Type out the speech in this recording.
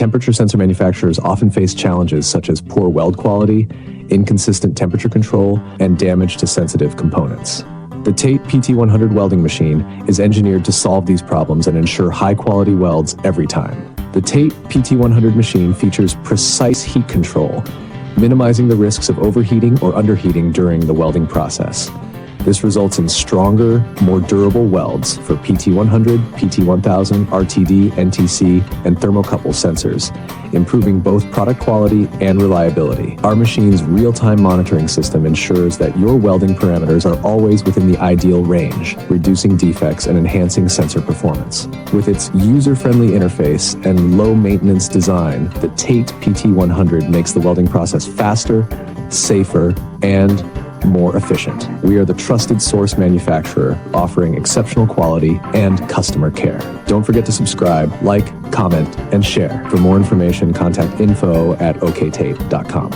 Temperature sensor manufacturers often face challenges such as poor weld quality, inconsistent temperature control, and damage to sensitive components. The TATE PT100 Welding Machine is engineered to solve these problems and ensure high-quality welds every time. The TATE PT100 machine features precise heat control, minimizing the risks of overheating or underheating during the welding process. This results in stronger, more durable welds for PT100, PT1000, RTD, NTC, and Thermocouple sensors, improving both product quality and reliability. Our machine's real-time monitoring system ensures that your welding parameters are always within the ideal range, reducing defects and enhancing sensor performance. With its user-friendly interface and low-maintenance design, the TATE PT100 makes the welding process faster, safer, and more efficient. We are the trusted source manufacturer offering exceptional quality and customer care. Don't forget to subscribe, like, comment, and share. For more information, contact info@oktate.com.